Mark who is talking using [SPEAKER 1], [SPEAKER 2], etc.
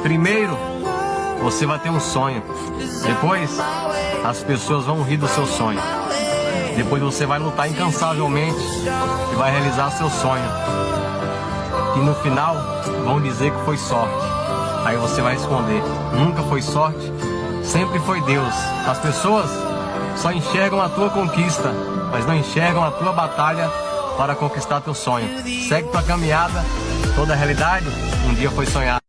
[SPEAKER 1] Primeiro, você vai ter um sonho. Depois, as pessoas vão rir do seu sonho. Depois você vai lutar incansavelmente e vai realizar seu sonho. E no final, vão dizer que foi sorte. Aí você vai responder: nunca foi sorte, sempre foi Deus. As pessoas só enxergam a tua conquista, mas não enxergam a tua batalha para conquistar teu sonho. Segue tua caminhada, toda a realidade um dia foi sonhada.